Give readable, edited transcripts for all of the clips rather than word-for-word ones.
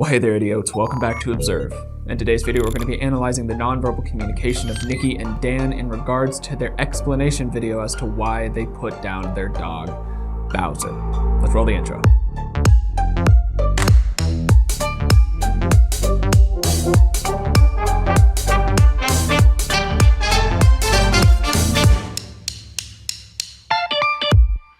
Well, hey there idiots, welcome back to Observe. In today's video we're going to be analyzing the nonverbal communication of Nikki and Dan in regards to their explanation video as to why they put down their dog, Bowser. Let's roll the intro.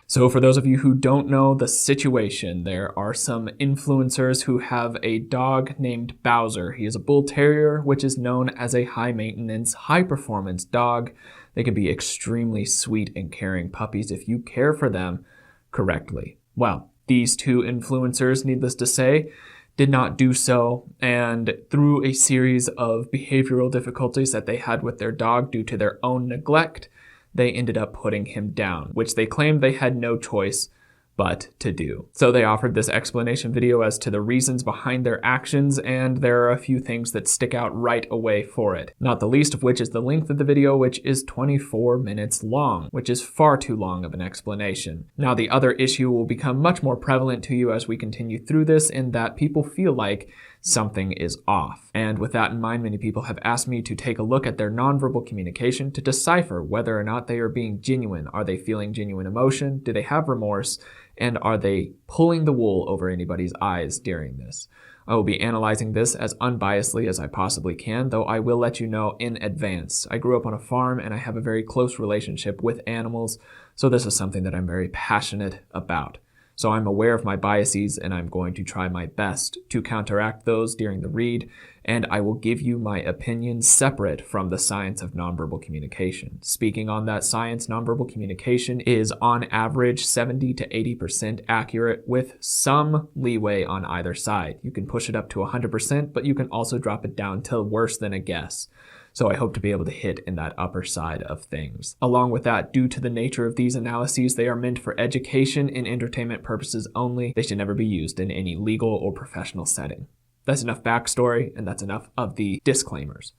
So for those of you who don't know the situation, there are some influencers who have a dog named Bowser. He is a bull terrier, which is known as a high-maintenance, high-performance dog. They can be extremely sweet and caring puppies if you care for them correctly. Well, these two influencers, needless to say, did not do so, and through a series of behavioral difficulties that they had with their dog due to their own neglect, they ended up putting him down, which they claimed they had no choice but to do. So they offered this explanation video as to the reasons behind their actions, and there are a few things that stick out right away for it. Not the least of which is the length of the video, which is 24 minutes long, which is far too long of an explanation. Now the other issue will become much more prevalent to you as we continue through this, in that people feel like something is off. And with that in mind, many people have asked me to take a look at their nonverbal communication to decipher whether or not they are being genuine. Are they feeling genuine emotion? Do they have remorse? And are they pulling the wool over anybody's eyes during this? I will be analyzing this as unbiasedly as I possibly can, though I will let you know in advance. I grew up on a farm and I have a very close relationship with animals, so this is something that I'm very passionate about. So I'm aware of my biases and I'm going to try my best to counteract those during the read, and I will give you my opinions separate from the science of nonverbal communication. Speaking on that science, nonverbal communication is on average 70 to 80% accurate, with some leeway on either side. You can push it up to 100%, but you can also drop it down to worse than a guess. So I hope to be able to hit in that upper side of things. Along with that, due to the nature of these analyses, they are meant for education and entertainment purposes only. They should never be used in any legal or professional setting. That's enough backstory, and that's enough of the disclaimers.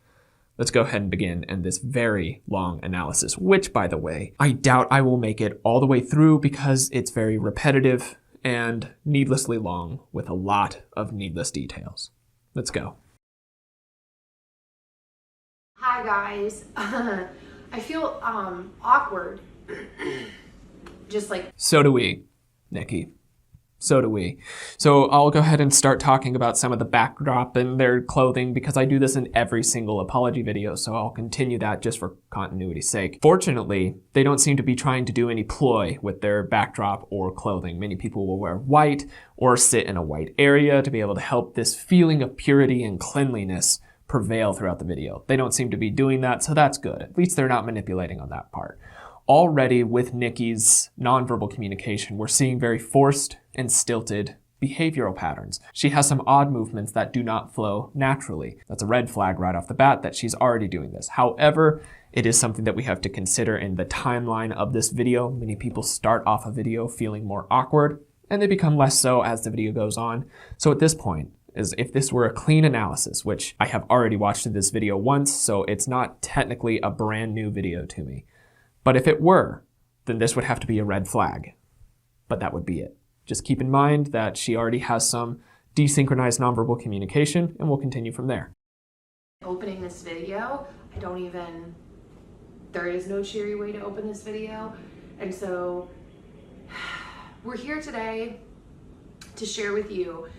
Let's go ahead and begin in this very long analysis, which, by the way, I doubt I will make it all the way through because it's very repetitive and needlessly long with a lot of needless details. Let's go. Hi guys, I feel awkward, just like... So do we, Nikki. So do we. So I'll go ahead and start talking about some of the backdrop and their clothing because I do this in every single apology video, so I'll continue that just for continuity's sake. Fortunately, they don't seem to be trying to do any ploy with their backdrop or clothing. Many people will wear white or sit in a white area to be able to help this feeling of purity and cleanliness prevail throughout the video. They don't seem to be doing that, so that's good. At least they're not manipulating on that part. Already with Nikki's nonverbal communication, we're seeing very forced and stilted behavioral patterns. She has some odd movements that do not flow naturally. That's a red flag right off the bat that she's already doing this. However, it is something that we have to consider in the timeline of this video. Many people start off a video feeling more awkward, and they become less so as the video goes on. So at this point, is if this were a clean analysis, which I have already watched this video once, so it's not technically a brand new video to me. But if it were, then this would have to be a red flag. But that would be it. Just keep in mind that she already has some desynchronized nonverbal communication, and we'll continue from there. Opening this video, there is no cheery way to open this video. And so we're here today to share with you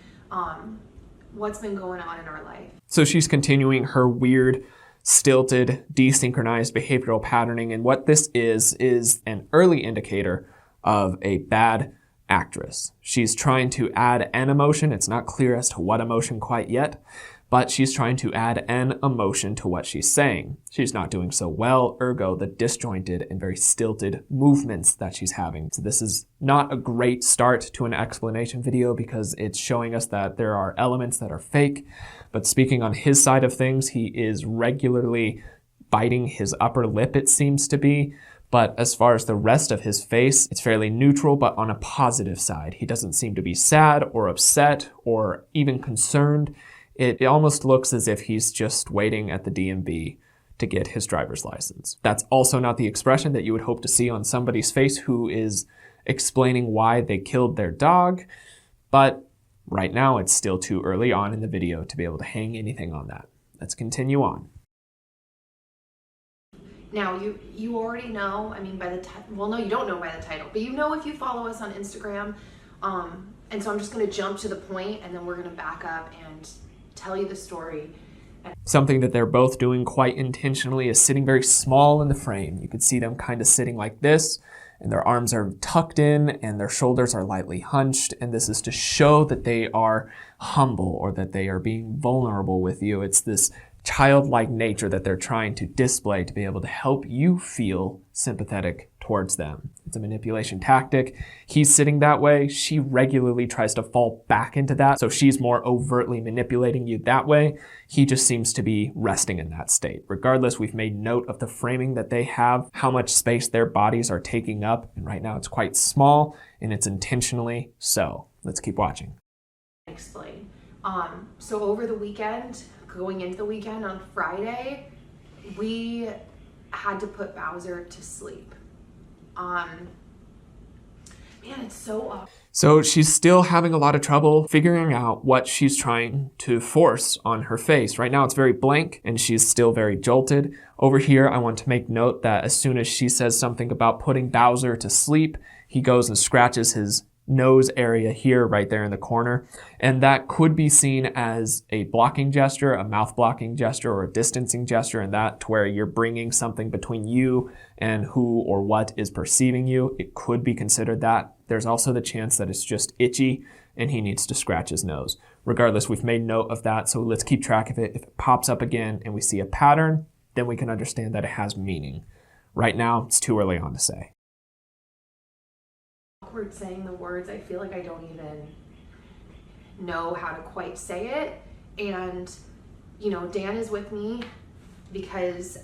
what's been going on in our life. So she's continuing her weird, stilted, desynchronized behavioral patterning, and what this is an early indicator of a bad actress. She's trying to add an emotion. It's not clear as to what emotion quite yet, but she's trying to add an emotion to what she's saying. She's not doing so well, ergo the disjointed and very stilted movements that she's having. So this is not a great start to an explanation video because it's showing us that there are elements that are fake. But speaking on his side of things, he is regularly biting his upper lip, it seems to be. But as far as the rest of his face, it's fairly neutral, but on a positive side. He doesn't seem to be sad or upset or even concerned. It almost looks as if he's just waiting at the DMV to get his driver's license. That's also not the expression that you would hope to see on somebody's face who is explaining why they killed their dog, but Right now, it's still too early on in the video to be able to hang anything on that. Let's continue on. Now, you already know, I mean, by the title, well, no, you don't know by the title, but you know if you follow us on Instagram. And so I'm just going to jump to the point, and then we're going to back up and tell you the story. Something that they're both doing quite intentionally is sitting very small in the frame. You could see them kind of sitting like this, and their arms are tucked in and their shoulders are lightly hunched. And this is to show that they are humble or that they are being vulnerable with you. It's this childlike nature that they're trying to display to be able to help you feel sympathetic towards them. It's a manipulation tactic. He's sitting that way. She regularly tries to fall back into that. So she's more overtly manipulating you that way. He just seems to be resting in that state. Regardless, we've made note of the framing that they have, how much space their bodies are taking up. And right now it's quite small, and it's intentionally so. Let's keep watching. Explain. So over the weekend, going into the weekend on Friday, we had to put Bowser to sleep. Man, it's so up. So she's still having a lot of trouble figuring out what she's trying to force on her face. Right now it's very blank and she's still very jolted. Over here, I want to make note that as soon as she says something about putting Bowser to sleep, he goes and scratches his nose area here, right there in the corner. And that could be seen as a blocking gesture, a mouth blocking gesture, or a distancing gesture, and that to where you're bringing something between you and who or what is perceiving you. It could be considered that. There's also the chance that it's just itchy and he needs to scratch his nose. Regardless, we've made note of that, so let's keep track of it. If it pops up again and we see a pattern, then we can understand that it has meaning. Right now, it's too early on to say. Awkward saying the words. I feel like I don't even know how to quite say it. And, you know, Dan is with me because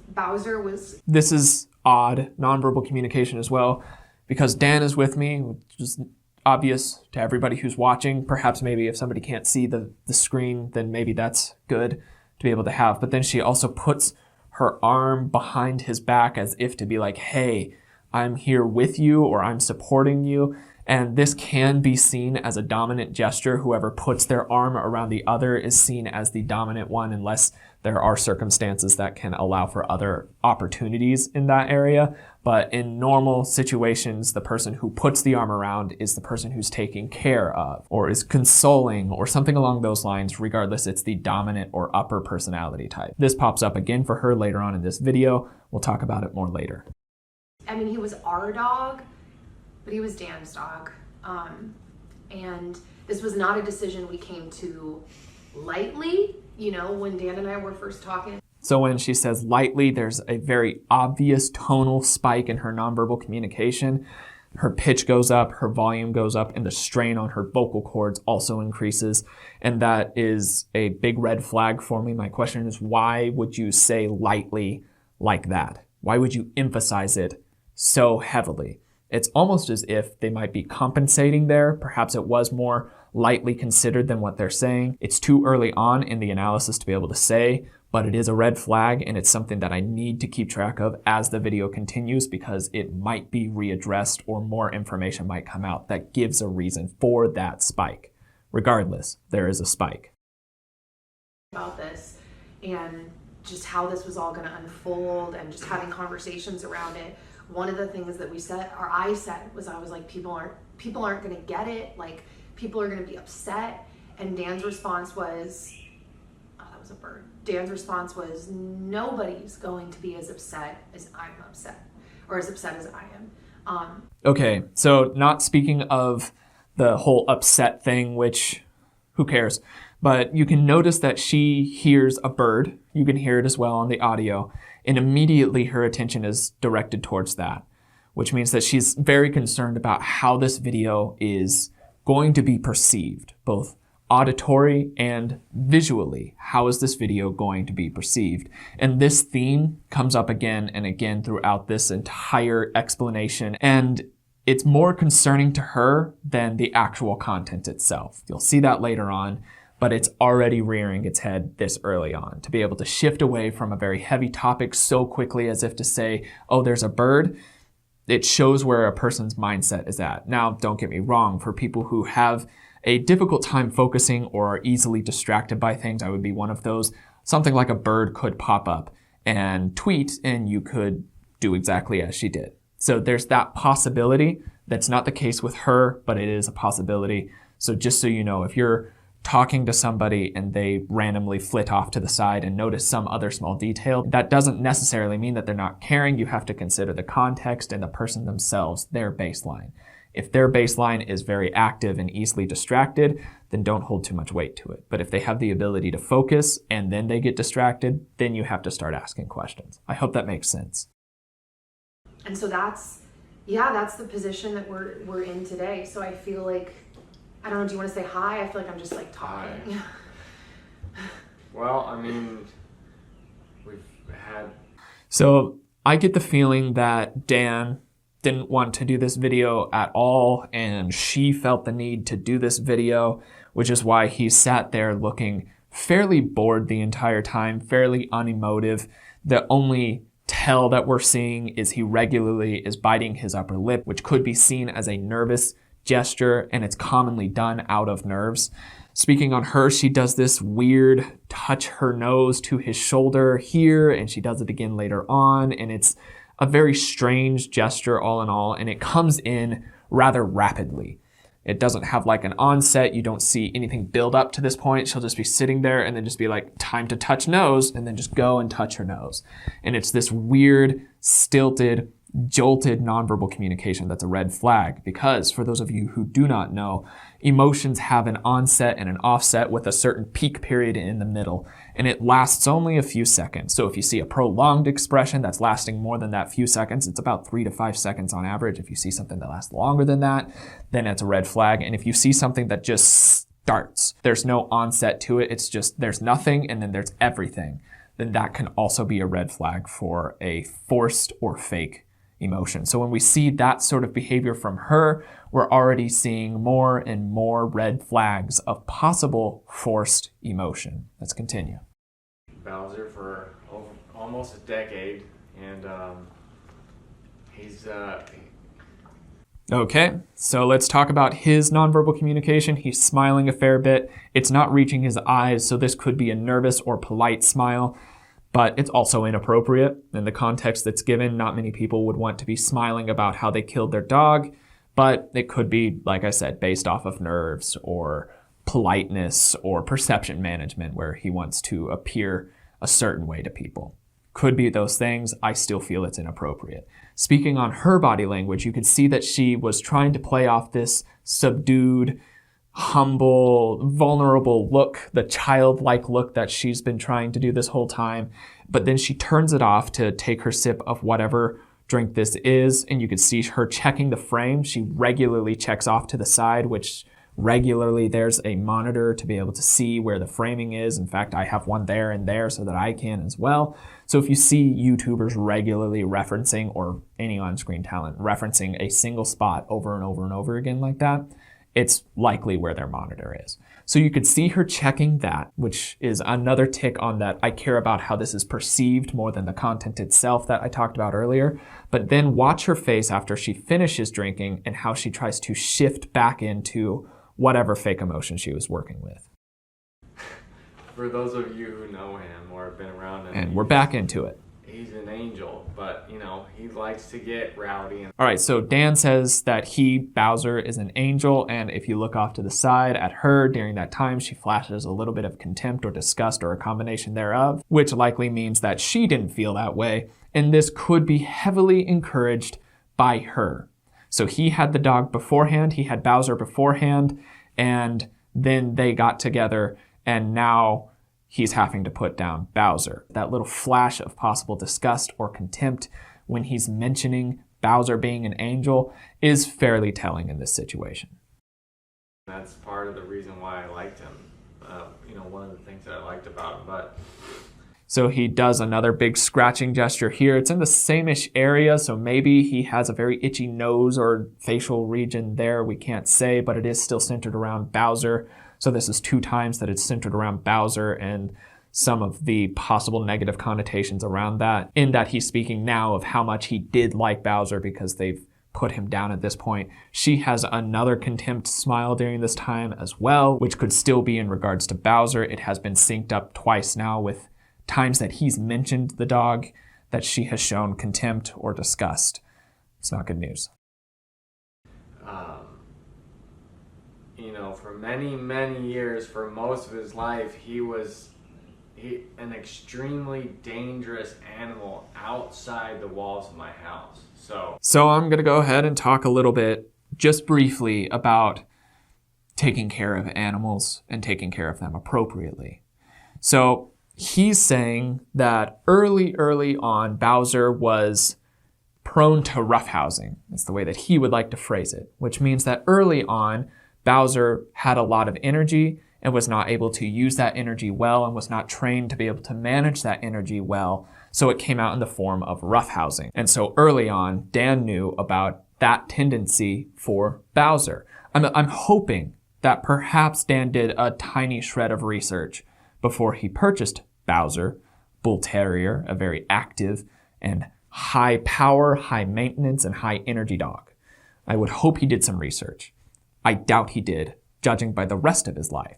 Bowser was... This is odd, nonverbal communication as well, because Dan is with me, which is obvious to everybody who's watching. Perhaps maybe if somebody can't see the screen, then maybe that's good to be able to have. But then she also puts her arm behind his back as if to be like, hey, I'm here with you, or I'm supporting you. And this can be seen as a dominant gesture. Whoever puts their arm around the other is seen as the dominant one, unless there are circumstances that can allow for other opportunities in that area. But in normal situations, the person who puts the arm around is the person who's taking care of, or is consoling, or something along those lines. Regardless, it's the dominant or upper personality type. This pops up again for her later on in this video. We'll talk about it more later. I mean, he was our dog, but he was Dan's dog. And this was not a decision we came to lightly, you know, when Dan and I were first talking. So when she says lightly, there's a very obvious tonal spike in her nonverbal communication. Her pitch goes up, her volume goes up, and the strain on her vocal cords also increases. And that is a big red flag for me. My question is, why would you say lightly like that? Why would you emphasize it so heavily? It's almost as if they might be compensating there. Perhaps it was more lightly considered than what they're saying. It's too early on in the analysis to be able to say, but it is a red flag, and it's something that I need to keep track of as the video continues, because it might be readdressed or more information might come out that gives a reason for that spike. Regardless, there is a spike. About this and just how this was all going to unfold and just having conversations around it. One of the things that we said, or I said, was I was like, people aren't going to get it. Like, people are going to be upset. And Dan's response was, oh, that was a bird. Dan's response was, nobody's going to be as upset as I'm upset, or as upset as I am. Okay, so not speaking of the whole upset thing, which who cares? But you can notice that she hears a bird. You can hear it as well on the audio. And immediately her attention is directed towards that, which means that she's very concerned about how this video is going to be perceived, both auditory and visually. How is this video going to be perceived? And this theme comes up again and again throughout this entire explanation. And it's more concerning to her than the actual content itself. You'll see that later on. But it's already rearing its head this early on. To be able to shift away from a very heavy topic so quickly, as if to say, oh, there's a bird, it shows where a person's mindset is at. Now, don't get me wrong, for people who have a difficult time focusing or are easily distracted by things, I would be one of those. Something like a bird could pop up and tweet, and you could do exactly as she did. So there's that possibility. That's not the case with her, but it is a possibility. So just so you know, if you're talking to somebody and they randomly flit off to the side and notice some other small detail, that doesn't necessarily mean that they're not caring. You have to consider the context and the person themselves, their baseline. If their baseline is very active and easily distracted, then don't hold too much weight to it. But if they have the ability to focus and then they get distracted, then you have to start asking questions. I hope that makes sense. And so that's the position that we're in today. So I feel like, I don't know, do you want to say hi? I feel like I'm just like talking. Hi. Well, I mean, we've had... So I get the feeling that Dan didn't want to do this video at all, and she felt the need to do this video, which is why he sat there looking fairly bored the entire time, fairly unemotive. The only tell that we're seeing is he regularly is biting his upper lip, which could be seen as a nervous gesture, and it's commonly done out of nerves. Speaking on her, she does this weird touch her nose to his shoulder here, and she does it again later on, and it's a very strange gesture all in all, and it comes in rather rapidly. It doesn't have like an onset. You don't see anything build up to this point. She'll just be sitting there and then just be like, time to touch nose, and then just go and touch her nose. And it's this weird, stilted, jolted nonverbal communication that's a red flag, because for those of you who do not know, emotions have an onset and an offset with a certain peak period in the middle, and it lasts only a few seconds. So if you see a prolonged expression that's lasting more than that few seconds, it's about 3 to 5 seconds on average. If you see something that lasts longer than that, then it's a red flag. And if you see something that just starts, there's no onset to it, it's just there's nothing and then there's everything, then that can also be a red flag for a forced or fake emotion. So when we see that sort of behavior from her, we're already seeing more and more red flags of possible forced emotion. Let's continue. Bowser for almost a decade, and he's... Okay, so let's talk about his nonverbal communication. He's smiling a fair bit. It's not reaching his eyes, so this could be a nervous or polite smile. But it's also inappropriate in the context that's given. Not many people would want to be smiling about how they killed their dog, but it could be, like I said, based off of nerves or politeness or perception management, where he wants to appear a certain way to people. Could be those things. I still feel it's inappropriate. Speaking on her body language, you could see that she was trying to play off this subdued, humble, vulnerable look, the childlike look that she's been trying to do this whole time. But then she turns it off to take her sip of whatever drink this is, and you can see her checking the frame. She regularly checks off to the side, which regularly there's a monitor to be able to see where the framing is. In fact, I have one there and there so that I can as well. So if you see YouTubers regularly referencing, or any on-screen talent referencing a single spot over and over and over again like that, it's likely where their monitor is. So you could see her checking that, which is another tick on that. I care about how this is perceived more than the content itself that I talked about earlier. But then watch her face after she finishes drinking and how she tries to shift back into whatever fake emotion she was working with. For those of you who know him or have been around him, and we're back into it. He's an angel, but you know, he likes to get rowdy. All right, so Dan says that Bowser, is an angel, and if you look off to the side at her during that time, she flashes a little bit of contempt or disgust or a combination thereof, which likely means that she didn't feel that way, and this could be heavily encouraged by her. So he had the dog beforehand, he had Bowser beforehand, and then they got together, and now he's having to put down Bowser. That little flash of possible disgust or contempt when he's mentioning Bowser being an angel is fairly telling in this situation. That's part of the reason why I liked him. One of the things that I liked about him, but... So he does another big scratching gesture here. It's in the same-ish area, so maybe he has a very itchy nose or facial region there. We can't say, but it is still centered around Bowser. So this is 2 times that it's centered around Bowser and some of the possible negative connotations around that, in that he's speaking now of how much he did like Bowser because they've put him down at this point. She has another contempt smile during this time as well, which could still be in regards to Bowser. It has been synced up twice now with times that he's mentioned the dog that she has shown contempt or disgust. It's not good news. For many, many years, for most of his life, he was an extremely dangerous animal outside the walls of my house. So I'm going to go ahead and talk a little bit, just briefly, about taking care of animals and taking care of them appropriately. So he's saying that early on, Bowser was prone to roughhousing. That's the way that he would like to phrase it, which means that early on, Bowser had a lot of energy and was not able to use that energy well and was not trained to be able to manage that energy well. So it came out in the form of roughhousing. And so early on, Dan knew about that tendency for Bowser. I'm hoping that perhaps Dan did a tiny shred of research before he purchased Bowser, Bull Terrier, a very active and high power, high maintenance, and high energy dog. I would hope he did some research. I doubt he did, judging by the rest of his life.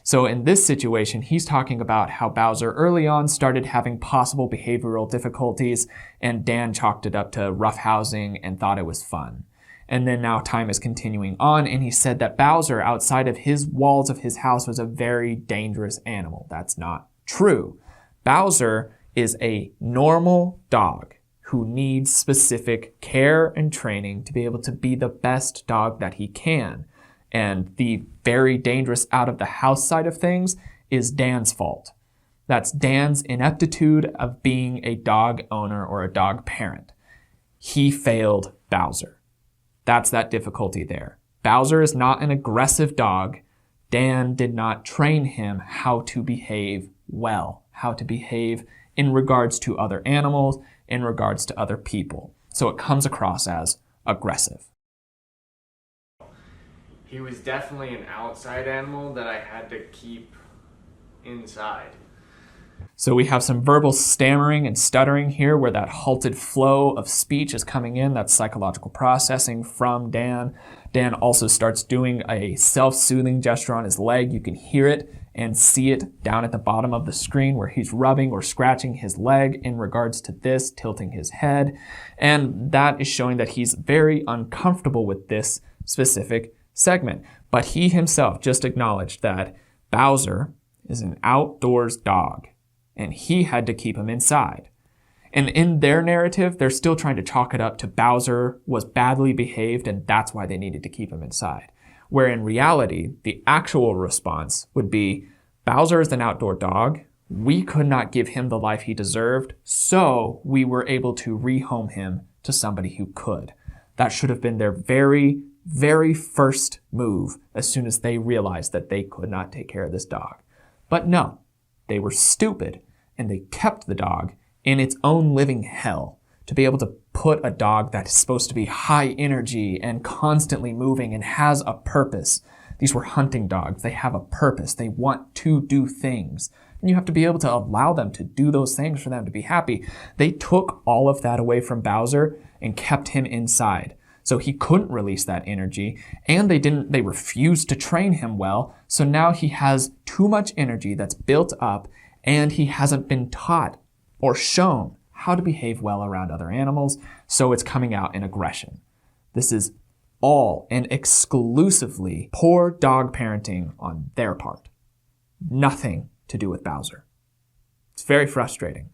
So in this situation, he's talking about how Bowser early on started having possible behavioral difficulties, and Dan chalked it up to roughhousing and thought it was fun. And then now time is continuing on, and he said that Bowser outside of his walls of his house was a very dangerous animal. That's not true. Bowser is a normal dog who needs specific care and training to be able to be the best dog that he can. And the very dangerous out of the house side of things is Dan's fault. That's Dan's ineptitude of being a dog owner or a dog parent. He failed Bowser. That's that difficulty there. Bowser is not an aggressive dog. Dan did not train him how to behave well, how to behave in regards to other animals, in regards to other people. So it comes across as aggressive. he was definitely an outside animal that I had to keep inside. So we have some verbal stammering and stuttering here where that halted flow of speech is coming in. That's psychological processing from Dan. Dan also starts doing a self-soothing gesture on his leg. You can hear it and see it down at the bottom of the screen where he's rubbing or scratching his leg in regards to this, tilting his head. And that is showing that he's very uncomfortable with this specific segment. But he himself just acknowledged that Bowser is an outdoors dog, and he had to keep him inside. And in their narrative, they're still trying to chalk it up to Bowser was badly behaved, and that's why they needed to keep him inside. Where in reality, the actual response would be, Bowser is an outdoor dog. We could not give him the life he deserved, so we were able to rehome him to somebody who could. That should have been their very, very first move as soon as they realized that they could not take care of this dog. But no, they were stupid, and they kept the dog in its own living hell to be able to put a dog that is supposed to be high energy and constantly moving and has a purpose. These were hunting dogs. They have a purpose. They want to do things. And you have to be able to allow them to do those things for them to be happy. They took all of that away from Bowser and kept him inside. So he couldn't release that energy, and they refused to train him well. So now he has too much energy that's built up, and he hasn't been taught or shown how to behave well around other animals, so it's coming out in aggression. This is all and exclusively poor dog parenting on their part. Nothing to do with Bowser. It's very frustrating.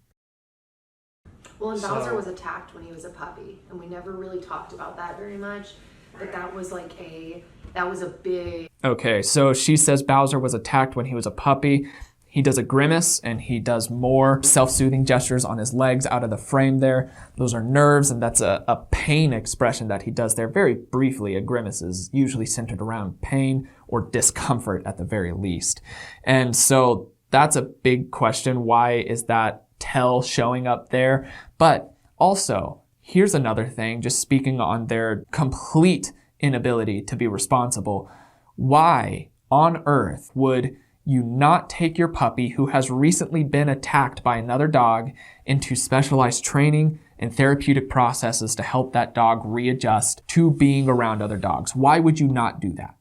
Well, and Bowser was attacked when he was a puppy, and we never really talked about that very much, but that was a big... Okay, so she says Bowser was attacked when he was a puppy. He does a grimace, and he does more self-soothing gestures on his legs out of the frame there. Those are nerves, and that's a pain expression that he does there. Very briefly, a grimace is usually centered around pain or discomfort at the very least. And so that's a big question. Why is that tell showing up there? But also, here's another thing, just speaking on their complete inability to be responsible. Why on earth would you not take your puppy who has recently been attacked by another dog into specialized training and therapeutic processes to help that dog readjust to being around other dogs. Why would you not do that?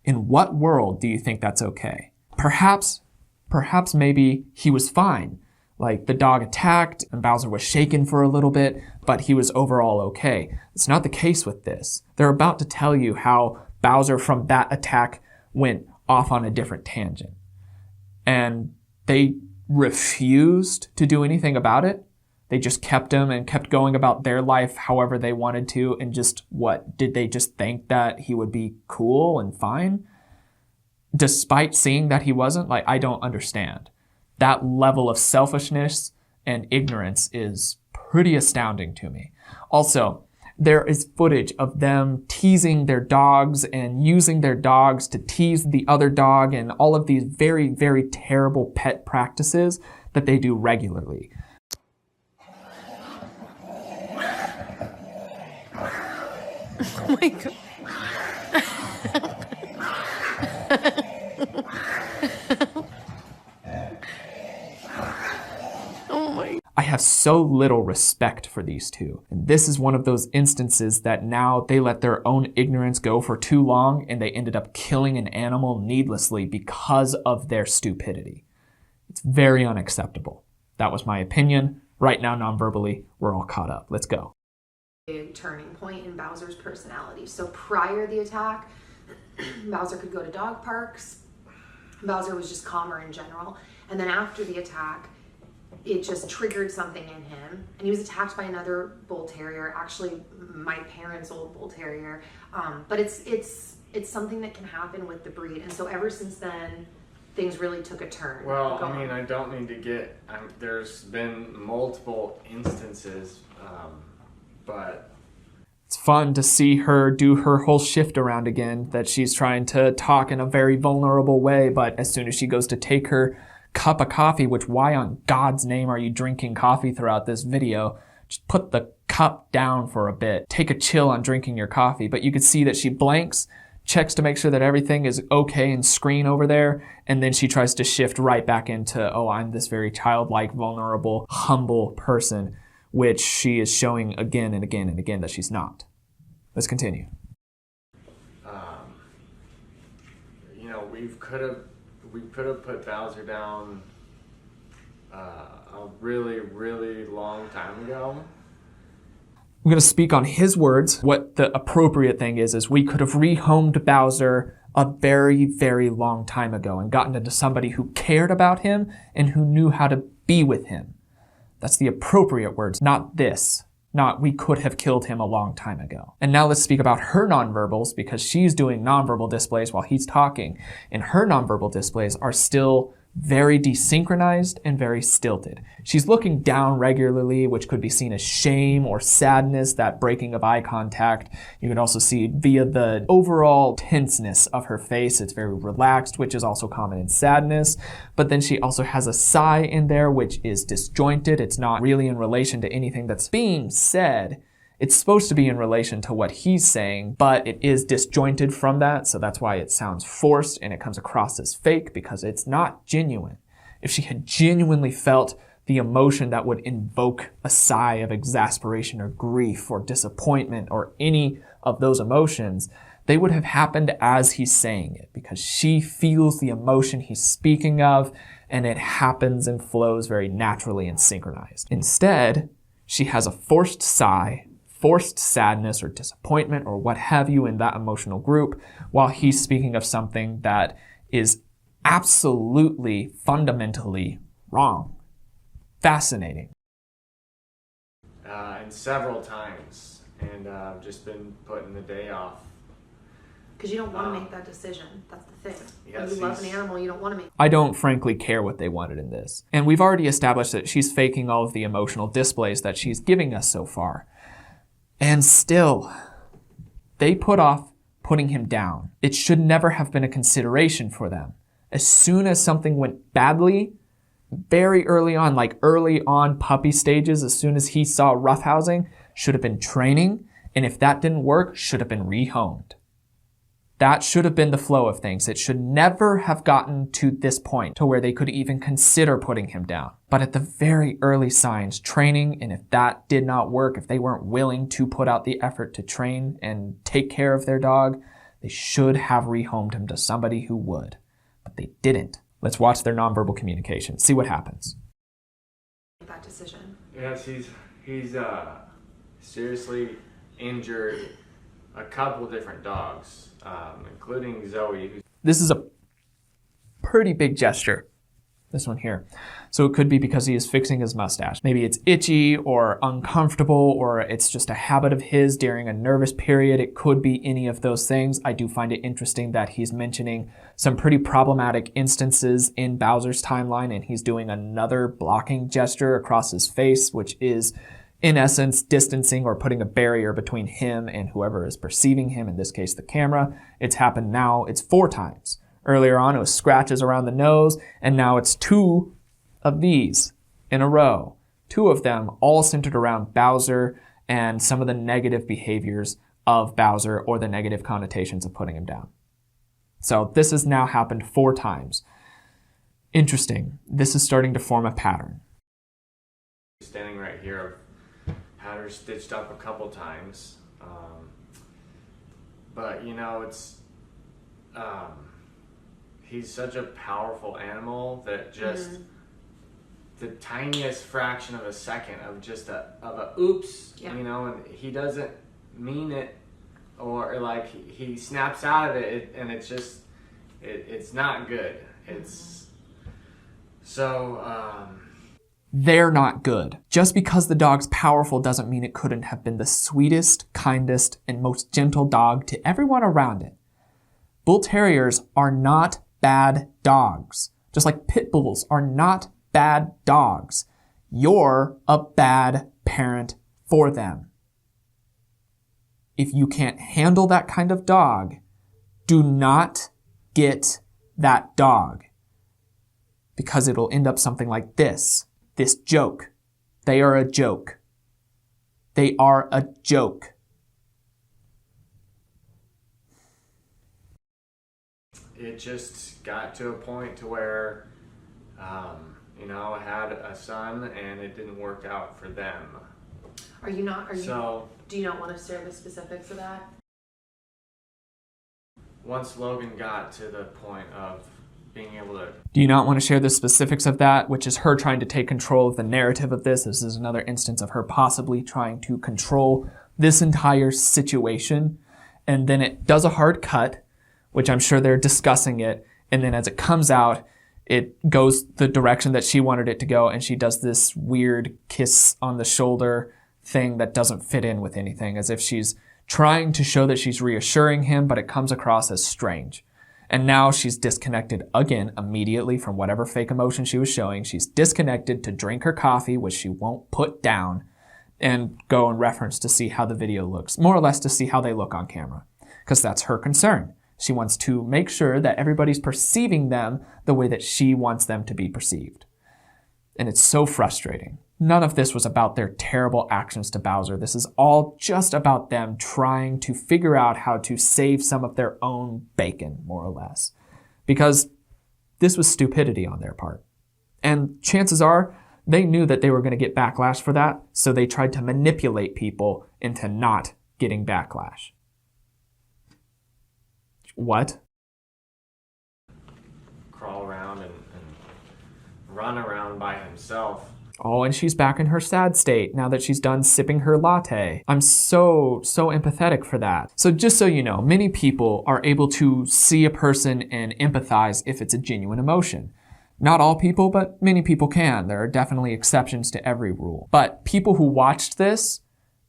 In what world do you think that's okay? Perhaps maybe he was fine. Like the dog attacked and Bowser was shaken for a little bit, but he was overall okay. It's not the case with this. They're about to tell you how Bowser from that attack went off on a different tangent. And they refused to do anything about it. They just kept him and kept going about their life however they wanted to. And just what? Did they just think that he would be cool and fine? Despite seeing that he wasn't? Like, I don't understand. That level of selfishness and ignorance is pretty astounding to me. Also, there is footage of them teasing their dogs and using their dogs to tease the other dog and all of these very, very terrible pet practices that they do regularly. Oh my God. I have so little respect for these two. And this is one of those instances that now they let their own ignorance go for too long and they ended up killing an animal needlessly because of their stupidity. It's very unacceptable. That was my opinion. Right now, non-verbally, we're all caught up. Let's go. Big turning point in Bowser's personality. So prior to the attack, Bowser could go to dog parks. Bowser was just calmer in general. And then after the attack, it just triggered something in him. And he was attacked by another bull terrier, actually my parents' old bull terrier. But it's something that can happen with the breed. And so ever since then, things really took a turn. Well, I mean, I don't need to get, there's been multiple instances, but it's fun to see her do her whole shift around again, that she's trying to talk in a very vulnerable way, but as soon as she goes to take her cup of coffee, which why on God's name are you drinking coffee throughout this video? Just put the cup down for a bit. Take a chill on drinking your coffee. But you can see that she blanks, checks to make sure that everything is okay in screen over there, and then she tries to shift right back into, oh, I'm this very childlike, vulnerable, humble person, which she is showing again and again and again that she's not. Let's continue. You know, we could have put Bowser down a really, really long time ago. I'm going to speak on his words. What the appropriate thing is we could have rehomed Bowser a very, very long time ago and gotten into somebody who cared about him and who knew how to be with him. That's the appropriate words, not this. Not we could have killed him a long time ago. And now let's speak about her nonverbals, because she's doing nonverbal displays while he's talking. And her nonverbal displays are still very desynchronized and very stilted. She's looking down regularly, which could be seen as shame or sadness, that breaking of eye contact. You can also see via the overall tenseness of her face. It's very relaxed, which is also common in sadness. But then she also has a sigh in there, which is disjointed. It's not really in relation to anything that's being said. It's supposed to be in relation to what he's saying, but it is disjointed from that, so that's why it sounds forced and it comes across as fake, because it's not genuine. If she had genuinely felt the emotion that would invoke a sigh of exasperation or grief or disappointment or any of those emotions, they would have happened as he's saying it, because she feels the emotion he's speaking of, and it happens and flows very naturally and synchronized. Instead, she has a forced sigh, forced sadness or disappointment or what have you in that emotional group, while he's speaking of something that is absolutely fundamentally wrong. Fascinating. And several times, and I've just been putting the day off. Because you don't want to make that decision. That's the thing. Yes, when you love an animal, you don't want to make. I don't frankly care what they wanted in this. And we've already established that she's faking all of the emotional displays that she's giving us so far. And still, they put off putting him down. It should never have been a consideration for them. As soon as something went badly, very early on, like early on puppy stages, as soon as he saw roughhousing, should have been training, and if that didn't work, should have been rehomed. That should have been the flow of things. It should never have gotten to this point to where they could even consider putting him down. But at the very early signs, training, and if that did not work, if they weren't willing to put out the effort to train and take care of their dog, they should have rehomed him to somebody who would. But they didn't. Let's watch their nonverbal communication. See what happens. That decision. Yes, he's seriously injured a couple different dogs, including Zoe. This is a pretty big gesture, this one here. So it could be because he is fixing his mustache. Maybe it's itchy or uncomfortable, or it's just a habit of his during a nervous period. It could be any of those things. I do find it interesting that he's mentioning some pretty problematic instances in Bowser's timeline, and he's doing another blocking gesture across his face, which is in essence distancing or putting a barrier between him and whoever is perceiving him, in this case the camera. It's happened now, it's 4 times. Earlier on it was scratches around the nose, and now it's 2 of these in a row. 2 of them all centered around Bowser and some of the negative behaviors of Bowser or the negative connotations of putting him down. So this has now happened 4 times. Interesting. This is starting to form a pattern. Standing right here, had her stitched up a couple times. But you know, it's he's such a powerful animal that just the tiniest fraction of a second of just a oops, you know, and he doesn't mean it, or like he snaps out of it, and it's just it's not good. It's so they're not good. Just because the dog's powerful doesn't mean it couldn't have been the sweetest, kindest, and most gentle dog to everyone around it. Bull terriers are not bad dogs, just like pit bulls are not bad dogs. You're a bad parent for them. If you can't handle that kind of dog, do not get that dog, because it'll end up something like this. This joke. They are a joke. They are a joke. it just got to a point to where, you know, I had a son and it didn't work out for them. Do you not want to share the specifics of that? Once Logan got to the point of being able to... Do you not want to share the specifics of that, which is her trying to take control of the narrative of this? This is another instance of her possibly trying to control this entire situation. And then it does a hard cut, which I'm sure they're discussing it. And then as it comes out, it goes the direction that she wanted it to go. And she does this weird kiss on the shoulder thing that doesn't fit in with anything, as if she's trying to show that she's reassuring him, but it comes across as strange. And now she's disconnected again immediately from whatever fake emotion she was showing. She's disconnected to drink her coffee, which she won't put down, and go and reference to see how the video looks, more or less to see how they look on camera, because that's her concern. She wants to make sure that everybody's perceiving them the way that she wants them to be perceived. And it's so frustrating. None of this was about their terrible actions to Bowser. This is all just about them trying to figure out how to save some of their own bacon, more or less. Because this was stupidity on their part. And chances are, they knew that they were going to get backlash for that, so they tried to manipulate people into not getting backlash. What? Crawl around and run around by himself. Oh, and she's back in her sad state now that she's done sipping her latte. I'm so empathetic for that. So just so you know, many people are able to see a person and empathize if it's a genuine emotion. Not all people, but many people can. There are definitely exceptions to every rule. But people who watched this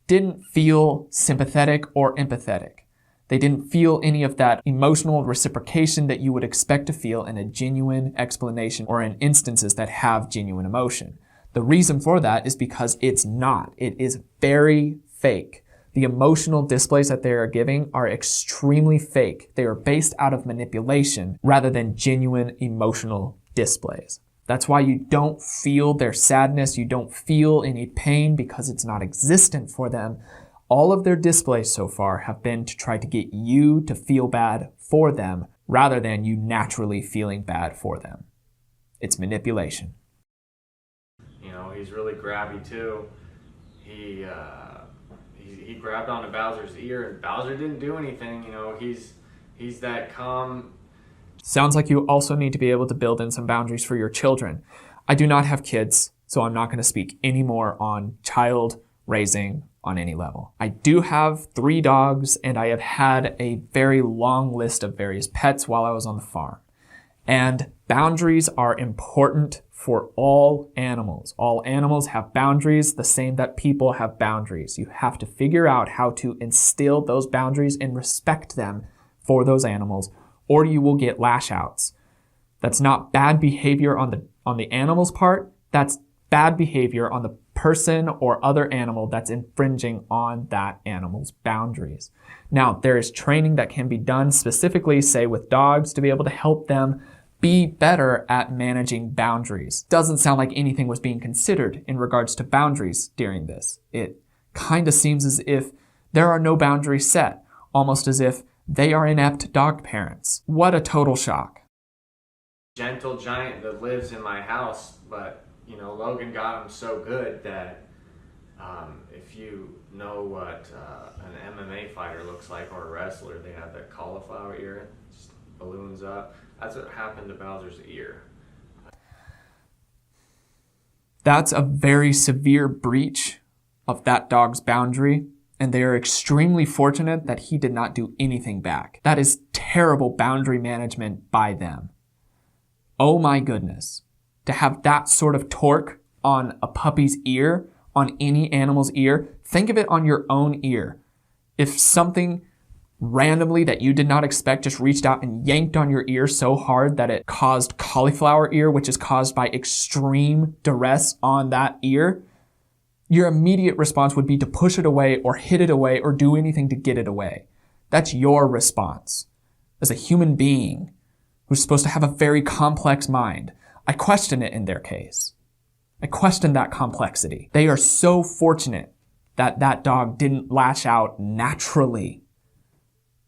didn't feel sympathetic or empathetic. They didn't feel any of that emotional reciprocation that you would expect to feel in a genuine explanation or in instances that have genuine emotion. The reason for that is because it's not. It is very fake. The emotional displays that they are giving are extremely fake. They are based out of manipulation rather than genuine emotional displays. That's why you don't feel their sadness. You don't feel any pain because it's not existent for them. all of their displays so far have been to try to get you to feel bad for them rather than you naturally feeling bad for them. It's manipulation. You know, he's really grabby too. He grabbed onto Bowser's ear, and Bowser didn't do anything. You know, he's that calm. Sounds like you also need to be able to build in some boundaries for your children. I do not have kids, so I'm not going to speak any more on child raising on any level. I do have 3 dogs, and I have had a very long list of various pets while I was on the farm. And boundaries are important for all animals. All animals have boundaries, the same that people have boundaries. You have to figure out how to instill those boundaries and respect them for those animals, or you will get lash outs. That's not bad behavior on the animal's part. That's bad behavior on the person or other animal that's infringing on that animal's boundaries. Now, there is training that can be done specifically, say, with dogs to be able to help them be better at managing boundaries. Doesn't sound like anything was being considered in regards to boundaries during this. It kind of seems as if there are no boundaries set, almost as if they are inept dog parents. What a total shock. Gentle giant that lives in my house, but you know, Logan got him so good that if you know what an MMA fighter looks like, or a wrestler, they have that cauliflower ear, just balloons up. That's what happened to Bowser's ear. That's a very severe breach of that dog's boundary, and they are extremely fortunate that he did not do anything back. That is terrible boundary management by them. Oh my goodness. To have that sort of torque on a puppy's ear, on any animal's ear, think of it on your own ear. If something randomly that you did not expect just reached out and yanked on your ear so hard that it caused cauliflower ear, which is caused by extreme duress on that ear, your immediate response would be to push it away or hit it away or do anything to get it away. That's your response. As a human being who's supposed to have a very complex mind, I question it in their case. I question that complexity. They are so fortunate that that dog didn't lash out naturally.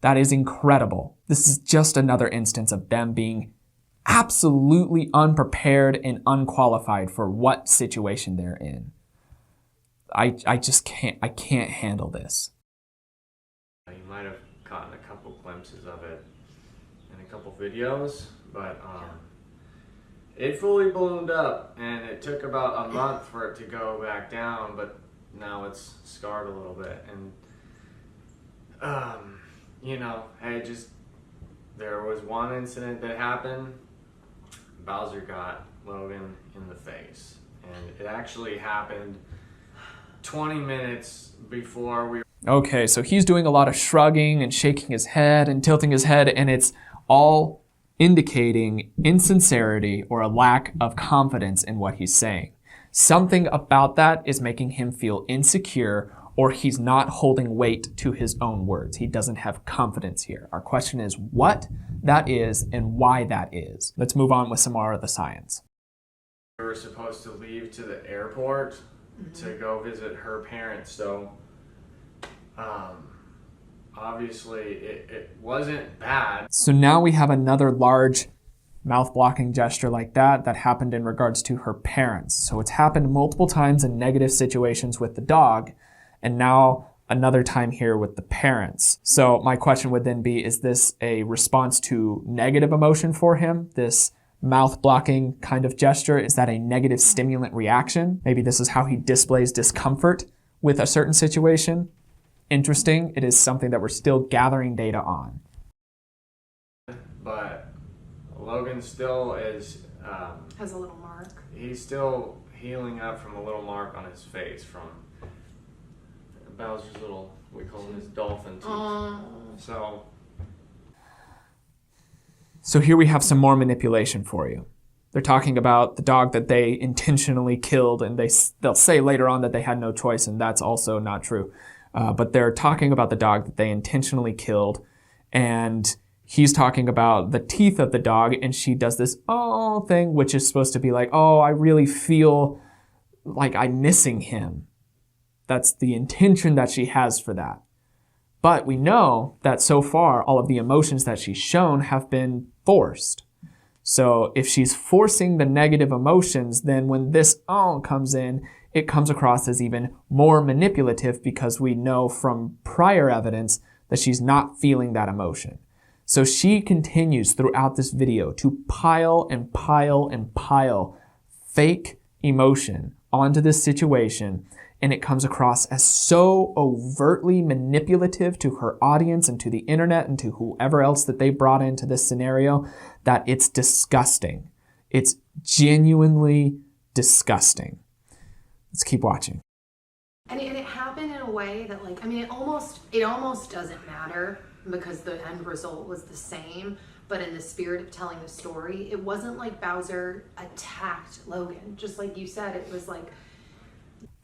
That is incredible. This is just another instance of them being absolutely unprepared and unqualified for what situation they're in. I just can't handle this. You might have gotten a couple glimpses of it in a couple videos, but it fully ballooned up, and it took about a month for it to go back down, but now it's scarred a little bit. And you know, there was one incident that happened. Bowser got Logan in the face, and it actually happened 20 minutes before we... Okay, so he's doing a lot of shrugging and shaking his head and tilting his head, and it's all indicating insincerity or a lack of confidence in what he's saying. Something about that is making him feel insecure, or he's not holding weight to his own words. He doesn't have confidence here. Our question is what that is and why that is. Let's move on with some more of the science. We were supposed to leave to the airport to go visit her parents, so obviously it wasn't bad. So now we have another large mouth-blocking gesture like that happened in regards to her parents. So it's happened multiple times in negative situations with the dog, and now another time here with the parents. So my question would then be, is this a response to negative emotion for him? This mouth-blocking kind of gesture, is that a negative stimulant reaction? Maybe this is how he displays discomfort with a certain situation. Interesting. It is something that we're still gathering data on. But Logan still is... has a little mark. He's still healing up from a little mark on his face from Bowser's little, we call him his dolphin teeth. So here we have some more manipulation for you. They're talking about the dog that they intentionally killed, and they'll say later on that they had no choice, and that's also not true. But they're talking about the dog that they intentionally killed, and he's talking about the teeth of the dog, and she does this oh thing, which is supposed to be like, oh, I really feel like I'm missing him. That's the intention that she has for that. But we know that so far, all of the emotions that she's shown have been forced. So if she's forcing the negative emotions, then when this comes in, it comes across as even more manipulative because we know from prior evidence that she's not feeling that emotion. So she continues throughout this video to pile and pile and pile fake emotion onto this situation, and it comes across as so overtly manipulative to her audience and to the internet and to whoever else that they brought into this scenario that it's disgusting. It's genuinely disgusting. Let's keep watching. And it happened in a way that, like, I mean, it almost doesn't matter because the end result was the same. But in the spirit of telling the story, it wasn't like Bowser attacked Logan. Just like you said, it was like...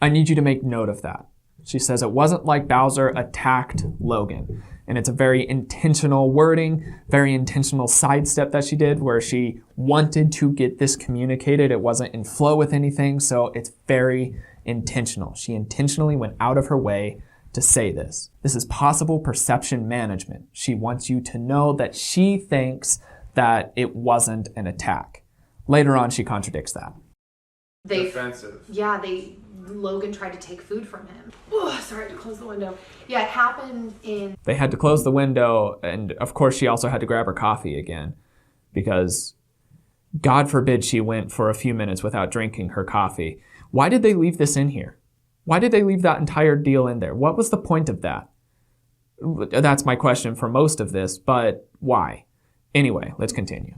I need you to make note of that. She says it wasn't like Bowser attacked Logan. And it's a very intentional wording, very intentional sidestep that she did where she wanted to get this communicated. It wasn't in flow with anything, so it's very intentional. She intentionally went out of her way to say this. This is possible perception management. She wants you to know that she thinks that it wasn't an attack. Later on, she contradicts that. Defensive. Yeah, Logan tried to take food from him. Oh, sorry, I had to close the window. Yeah, it happened in... They had to close the window, and of course she also had to grab her coffee again, because God forbid she went for a few minutes without drinking her coffee. Why did they leave this in here? Why did they leave that entire deal in there? What was the point of that? That's my question for most of this, but why? Anyway, let's continue.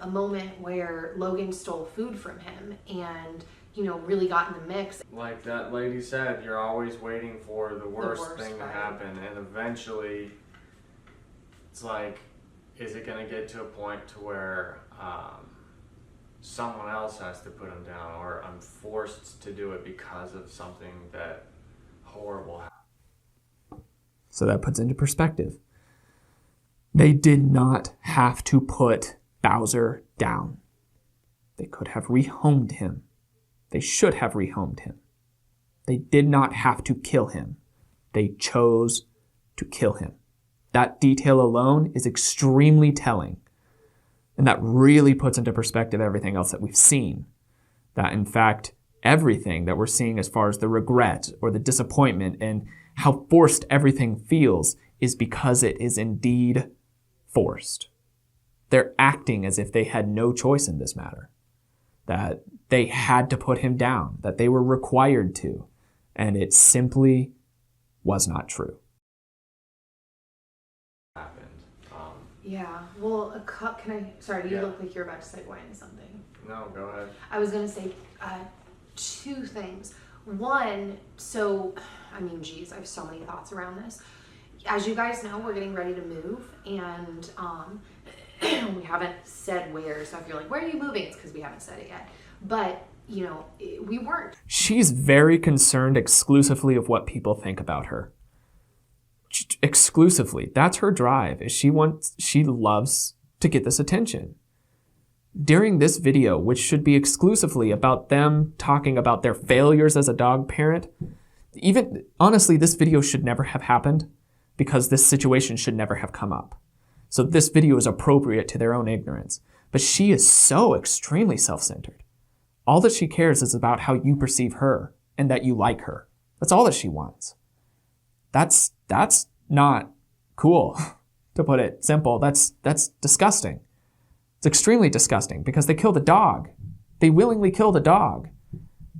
A moment where Logan stole food from him and, really got in the mix. Like that lady said, you're always waiting for the worst thing to happen, and eventually it's like, is it going to get to a point to where someone else has to put him down, or I'm forced to do it because of something that horrible happened? So that puts into perspective. They did not have to put Bowser down. They could have rehomed him. They should have rehomed him. They did not have to kill him. They chose to kill him. That detail alone is extremely telling. And that really puts into perspective everything else that we've seen. That in fact, everything that we're seeing as far as the regret or the disappointment and how forced everything feels is because it is indeed forced. They're acting as if they had no choice in this matter. That they had to put him down, that they were required to, and it simply was not true. Happened. Yeah, well, sorry, you look like you're about to segue into something. No, go ahead. I was going to say two things. One, I have so many thoughts around this. As you guys know, we're getting ready to move, and we haven't said where, so if you're like, where are you moving? It's because we haven't said it yet. But, we weren't. She's very concerned exclusively of what people think about her. Exclusively. That's her drive. She loves to get this attention. During this video, which should be exclusively about them talking about their failures as a dog parent, even honestly, this video should never have happened because this situation should never have come up. So this video is appropriate to their own ignorance. But she is so extremely self-centered. All that she cares is about how you perceive her and that you like her. That's all that she wants. That's not cool, to put it simple. That's disgusting. It's extremely disgusting because they killed a dog. They willingly killed a dog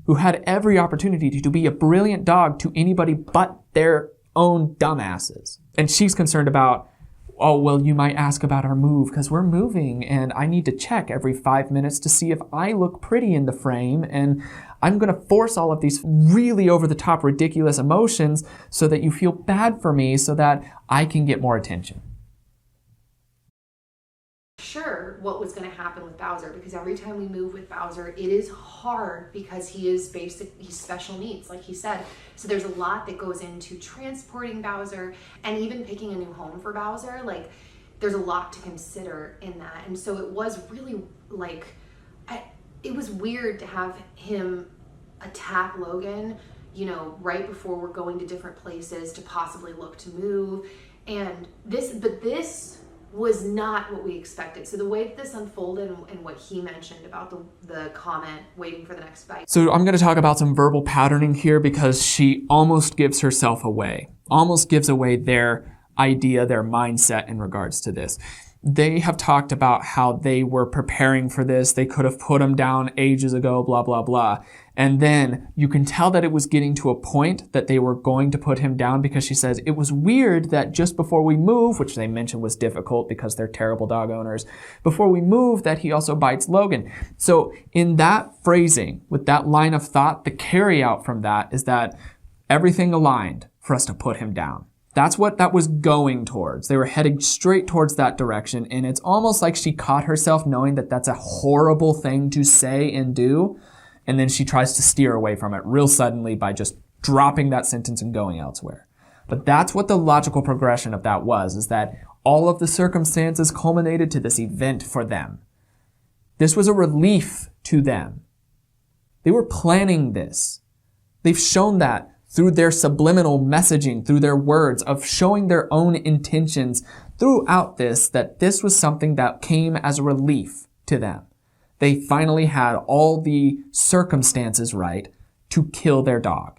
who had every opportunity to be a brilliant dog to anybody but their own dumbasses. And she's concerned about, oh, well, you might ask about our move because we're moving and I need to check every 5 minutes to see if I look pretty in the frame, and I'm going to force all of these really over-the-top ridiculous emotions so that you feel bad for me so that I can get more attention. Sure what was going to happen with Bowser, because every time we move with Bowser, it is hard because he's special needs, like he said. So there's a lot that goes into transporting Bowser and even picking a new home for Bowser. Like, there's a lot to consider in that. And so it was really it was weird to have him attack Logan you know, right before we're going to different places to possibly look to move. And this was not what we expected. So the way that this unfolded and what he mentioned about the comment, waiting for the next bite. So I'm going to talk about some verbal patterning here because she almost gives herself away, almost gives away their idea, their mindset in regards to this. They have talked about how they were preparing for this. They could have put him down ages ago, blah, blah, blah. And then you can tell that it was getting to a point that they were going to put him down because she says, it was weird that just before we move, which they mentioned was difficult because they're terrible dog owners, before we move that he also bites Logan. So in that phrasing, with that line of thought, the carry out from that is that everything aligned for us to put him down. That's what that was going towards. They were heading straight towards that direction. And it's almost like she caught herself knowing that that's a horrible thing to say and do. And then she tries to steer away from it real suddenly by just dropping that sentence and going elsewhere. But that's what the logical progression of that was, is that all of the circumstances culminated to this event for them. This was a relief to them. They were planning this. They've shown that through their subliminal messaging, through their words of showing their own intentions throughout this, that this was something that came as a relief to them. They finally had all the circumstances right to kill their dog.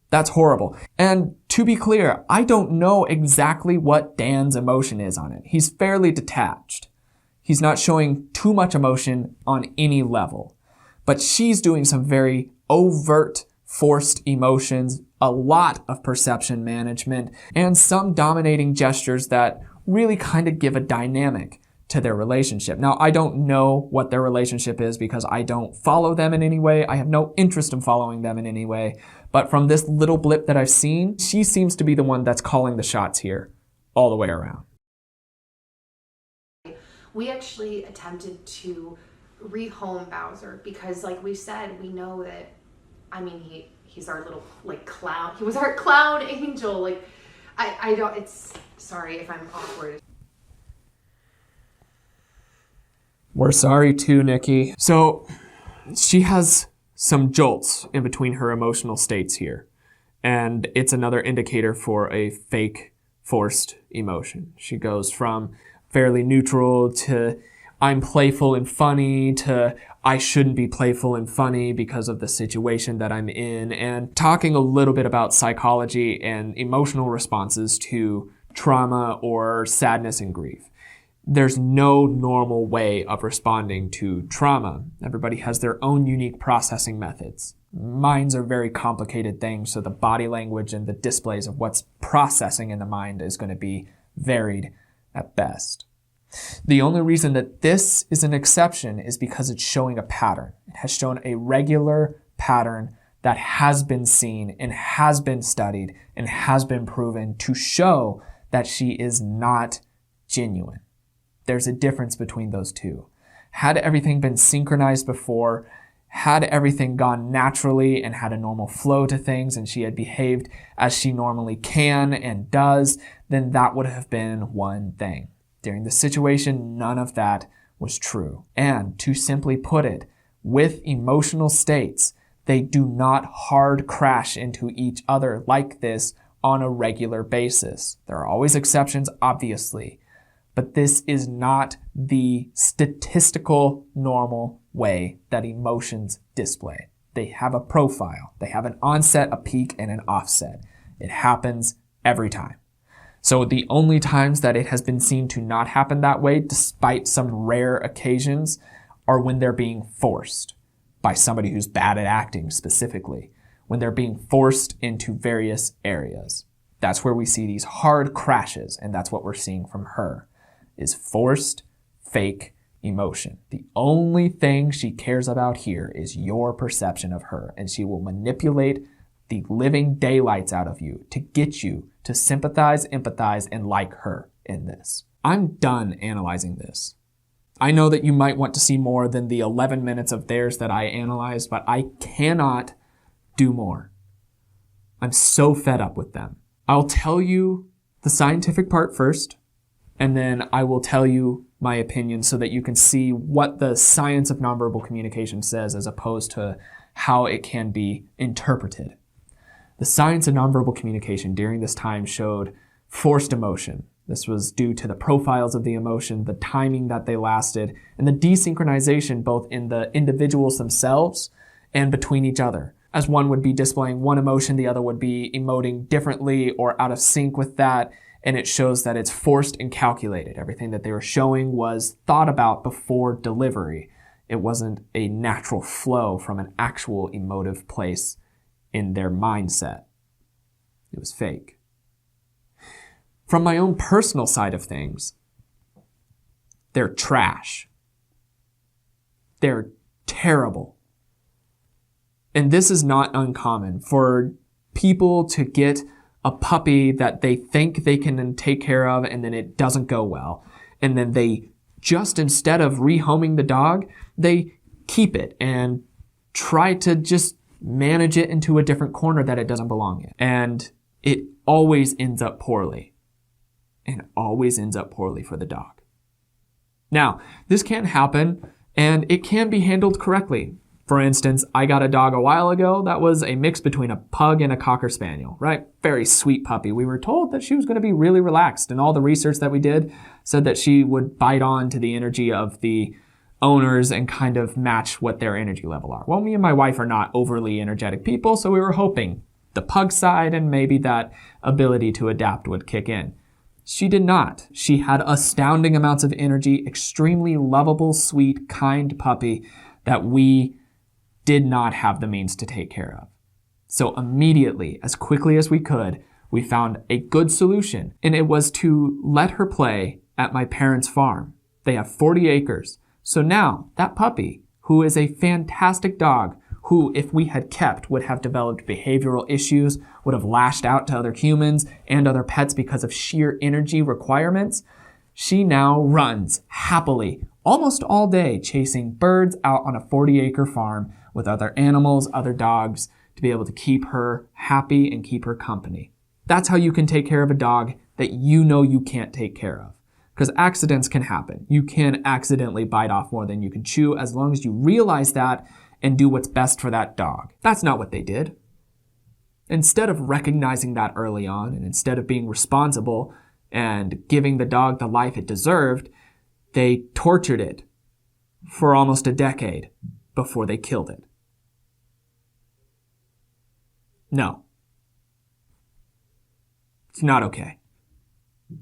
That's horrible. And to be clear, I don't know exactly what Dan's emotion is on it. He's fairly detached. He's not showing too much emotion on any level. But she's doing some very overt forced emotions, a lot of perception management, and some dominating gestures that really kind of give a dynamic to their relationship. Now, I don't know what their relationship is because I don't follow them in any way. I have no interest in following them in any way. But from this little blip that I've seen, she seems to be the one that's calling the shots here all the way around. We actually attempted to rehome Bowser because, like we said, we know that, I mean, he's our little, like, clown. He was our clown angel. Like, I don't, it's, sorry if I'm awkward. We're sorry too, Nikki. So she has some jolts in between her emotional states here. And it's another indicator for a fake forced emotion. She goes from fairly neutral to I'm playful and funny to I shouldn't be playful and funny because of the situation that I'm in, and talking a little bit about psychology and emotional responses to trauma or sadness and grief. There's no normal way of responding to trauma. Everybody has their own unique processing methods. Minds are very complicated things, so the body language and the displays of what's processing in the mind is going to be varied at best. The only reason that this is an exception is because it's showing a pattern. It has shown a regular pattern that has been seen and has been studied and has been proven to show that she is not genuine. There's a difference between those two. Had everything been synchronized before, had everything gone naturally and had a normal flow to things and she had behaved as she normally can and does, then that would have been one thing. During the situation, none of that was true. And to simply put it, with emotional states, they do not hard crash into each other like this on a regular basis. There are always exceptions, obviously, but this is not the statistical normal way that emotions display. They have a profile. They have an onset, a peak, and an offset. It happens every time. So the only times that it has been seen to not happen that way, despite some rare occasions, are when they're being forced by somebody who's bad at acting specifically, when they're being forced into various areas. That's where we see these hard crashes, and that's what we're seeing from her, is forced, fake emotion. The only thing she cares about here is your perception of her, and she will manipulate the living daylights out of you to get you to sympathize, empathize, and like her in this. I'm done analyzing this. I know that you might want to see more than the 11 minutes of theirs that I analyzed, but I cannot do more. I'm so fed up with them. I'll tell you the scientific part first, and then I will tell you my opinion so that you can see what the science of nonverbal communication says as opposed to how it can be interpreted. The science of nonverbal communication during this time showed forced emotion. This was due to the profiles of the emotion, the timing that they lasted, and the desynchronization both in the individuals themselves and between each other. As one would be displaying one emotion, the other would be emoting differently or out of sync with that, and it shows that it's forced and calculated. Everything that they were showing was thought about before delivery. It wasn't a natural flow from an actual emotive place in their mindset. It was fake. From my own personal side of things, they're trash. They're terrible. And this is not uncommon for people to get a puppy that they think they can take care of and then it doesn't go well. And then they just, instead of rehoming the dog, they keep it and try to just manage it into a different corner that it doesn't belong in. And it always ends up poorly. And always ends up poorly for the dog. Now, this can happen and it can be handled correctly. For instance, I got a dog a while ago that was a mix between a pug and a cocker spaniel, right? Very sweet puppy. We were told that she was going to be really relaxed, and all the research that we did said that she would bite on to the energy of the owners and kind of match what their energy level are. Well, me and my wife are not overly energetic people, so we were hoping the pug side and maybe that ability to adapt would kick in. She did not. She had astounding amounts of energy, extremely lovable, sweet, kind puppy that we did not have the means to take care of. So immediately, as quickly as we could, we found a good solution, and it was to let her play at my parents' farm. They have 40 acres. So now that puppy, who is a fantastic dog, who if we had kept would have developed behavioral issues, would have lashed out to other humans and other pets because of sheer energy requirements, she now runs happily almost all day chasing birds out on a 40-acre farm with other animals, other dogs, to be able to keep her happy and keep her company. That's how you can take care of a dog that you know you can't take care of. Because accidents can happen. You can accidentally bite off more than you can chew as long as you realize that and do what's best for that dog. That's not what they did. Instead of recognizing that early on, and instead of being responsible and giving the dog the life it deserved, they tortured it for almost a decade before they killed it. No. It's not okay.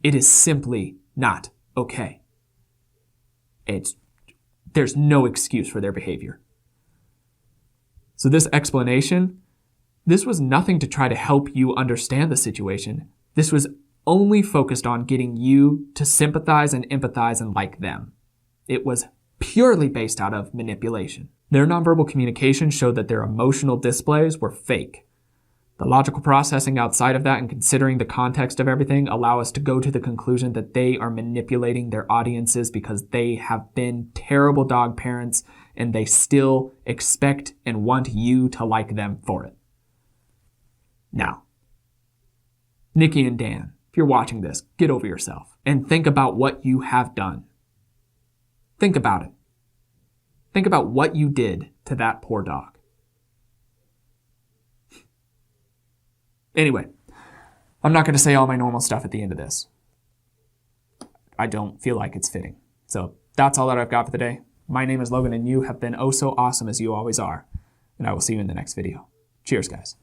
It is simply not okay. There's no excuse for their behavior. So this explanation, this was nothing to try to help you understand the situation. This was only focused on getting you to sympathize and empathize and like them. It was purely based out of manipulation. Their nonverbal communication showed that their emotional displays were fake. The logical processing outside of that and considering the context of everything allow us to go to the conclusion that they are manipulating their audiences because they have been terrible dog parents and they still expect and want you to like them for it. Now, Nikki and Dan, if you're watching this, get over yourself and think about what you have done. Think about it. Think about what you did to that poor dog. Anyway, I'm not going to say all my normal stuff at the end of this. I don't feel like it's fitting. So that's all that I've got for the day. My name is Logan and you have been oh so awesome as you always are. And I will see you in the next video. Cheers, guys.